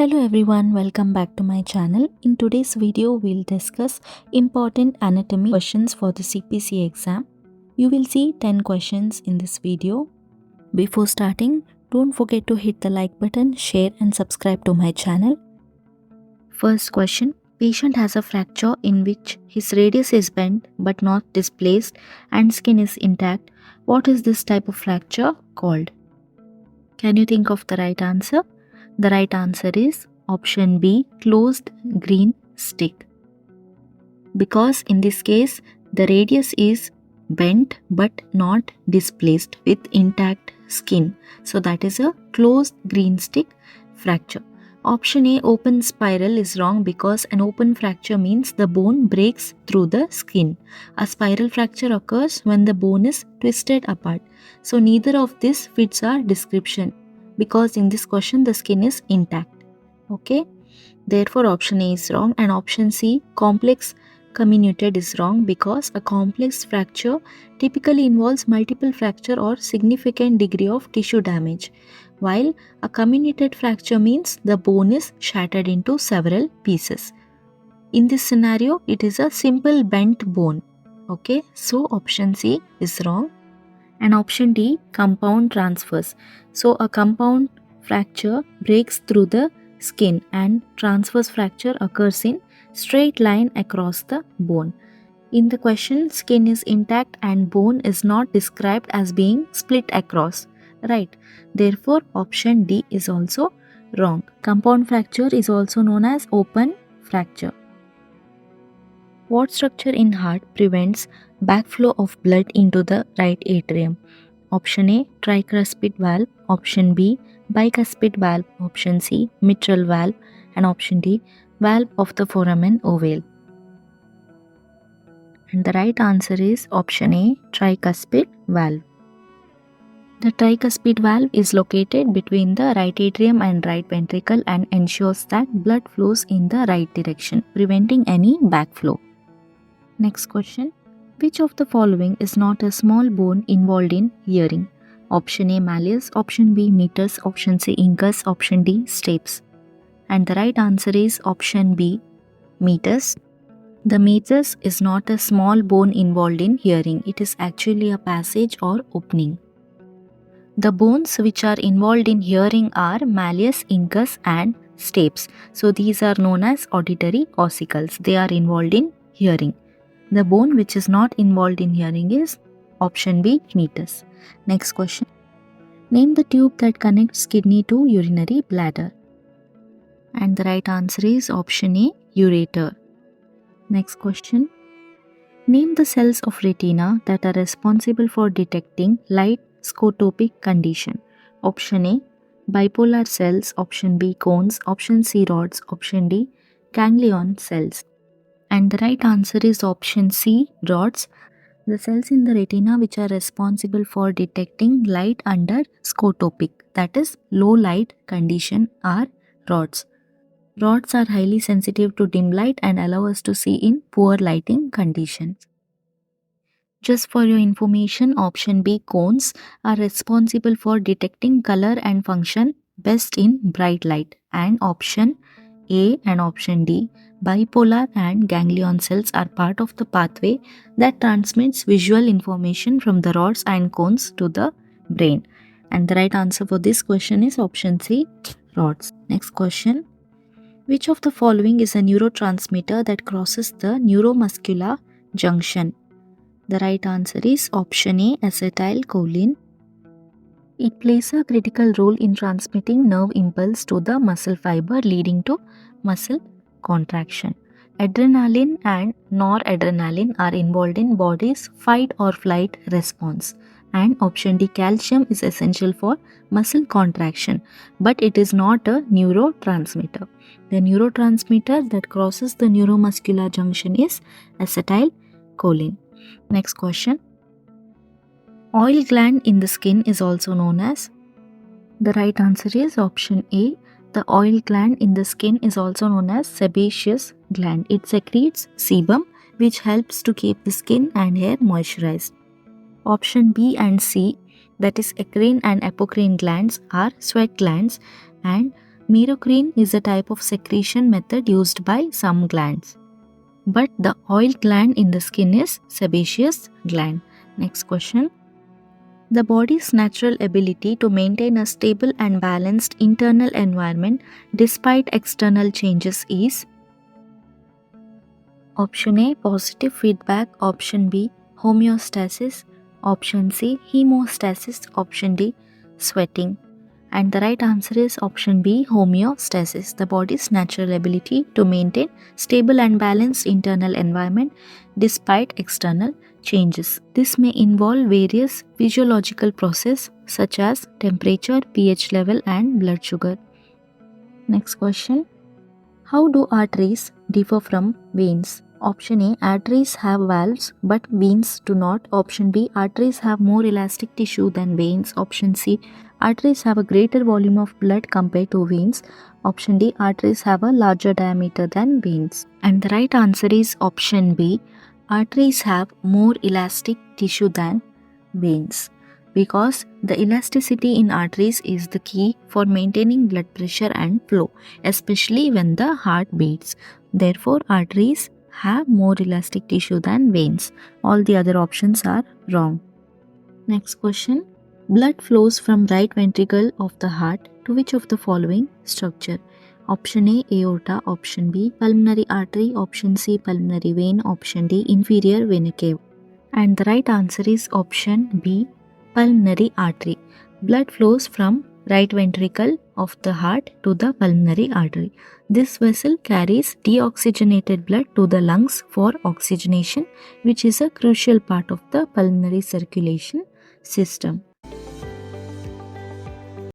Hello everyone, welcome back to my channel. In today's video, we'll discuss important anatomy questions for the CPC exam. You will see 10 questions in this video. Before starting, don't forget to hit the like button, share and subscribe to my channel. First question. Patient has a fracture in which his radius is bent but not displaced and skin is intact. What is this type of fracture called? Can you think of the right answer? The right answer is option B, closed green stick. Because in this case, the radius is bent but not displaced with intact skin. So that is a closed green stick fracture. Option A, open spiral, is wrong because an open fracture means the bone breaks through the skin. A spiral fracture occurs when the bone is twisted apart. So neither of this fits our description, because in this question the skin is intact. Okay, therefore option A is wrong, and option C, complex comminuted, is wrong because a complex fracture typically involves multiple fracture or significant degree of tissue damage, while a comminuted fracture means the bone is shattered into several pieces. In this scenario, it is a simple bent bone. Okay, so option C is wrong. And option D, compound transfers. So a compound fracture breaks through the skin and transverse fracture occurs in straight line across the bone. In the question, skin is intact and bone is not described as being split across, right? Therefore, option D is also wrong. Compound fracture is also known as open fracture. What structure in heart prevents backflow of blood into the right atrium? Option A, tricuspid valve. Option B, bicuspid valve. Option C, mitral valve. And option D, valve of the foramen ovale. And the right answer is option A, tricuspid valve. The tricuspid valve is located between the right atrium and right ventricle and ensures that blood flows in the right direction, preventing any backflow. Next question. Which of the following is not a small bone involved in hearing? Option A, malleus. Option B, meatus. Option C, incus. Option D, stapes. And the right answer is option B, meatus. The meatus is not a small bone involved in hearing. It is actually a passage or opening. The bones which are involved in hearing are malleus, incus and stapes. So these are known as auditory ossicles. They are involved in hearing. The bone which is not involved in hearing is option B, meatus. Next question. Name the tube that connects kidney to urinary bladder. And the right answer is option A, ureter. Next question. Name the cells of retina that are responsible for detecting light scotopic condition. Option A, bipolar cells. Option B, cones. Option C, rods. Option D, ganglion cells. And the right answer is option C, rods. The cells in the retina which are responsible for detecting light under scotopic, that is low light condition, are rods. Rods are highly sensitive to dim light and allow us to see in poor lighting conditions. Just for your information, option B, cones, are responsible for detecting color and function best in bright light. And option A and option D, bipolar and ganglion cells, are part of the pathway that transmits visual information from the rods and cones to the brain. And the right answer for this question is option C, rods. Next question. Which of the following is a neurotransmitter that crosses the neuromuscular junction? The right answer is option A, acetylcholine. It plays a critical role in transmitting nerve impulse to the muscle fiber, leading to muscle contraction. Adrenaline and noradrenaline are involved in body's fight or flight response. And option D, calcium, is essential for muscle contraction, but it is not a neurotransmitter. The neurotransmitter that crosses the neuromuscular junction is acetylcholine. Next question. Oil gland in the skin is also known as? The right answer is option A. The oil gland in the skin is also known as sebaceous gland. It secretes sebum, which helps to keep the skin and hair moisturized. Option B and C, that is eccrine and apocrine glands, are sweat glands, and Merocrine is a type of secretion method used by some glands. But the oil gland in the skin is sebaceous gland. Next question. The body's natural ability to maintain a stable and balanced internal environment despite external changes is option A, positive feedback, option B, homeostasis, option C, hemostasis, option D, sweating. And the right answer is option B, homeostasis, the body's natural ability to maintain stable and balanced internal environment despite external changes. This may involve various physiological processes such as temperature, pH level and blood sugar. Next question. How do arteries differ from veins? Option A, arteries have valves but veins do not. Option B, arteries have more elastic tissue than veins. Option C, arteries have a greater volume of blood compared to veins. Option D, arteries have a larger diameter than veins. And the right answer is option B, arteries have more elastic tissue than veins, because the elasticity in arteries is the key for maintaining blood pressure and flow, especially when the heart beats. Therefore, arteries have more elastic tissue than veins. All the other options are wrong. Next question. Blood flows from right ventricle of the heart to which of the following structure? Option A, aorta. Option B, pulmonary artery. Option C, pulmonary vein. Option D, inferior vena cava. And the right answer is option B, pulmonary artery. Blood flows from right ventricle of the heart to the pulmonary artery. This vessel carries deoxygenated blood to the lungs for oxygenation, which is a crucial part of the pulmonary circulation system.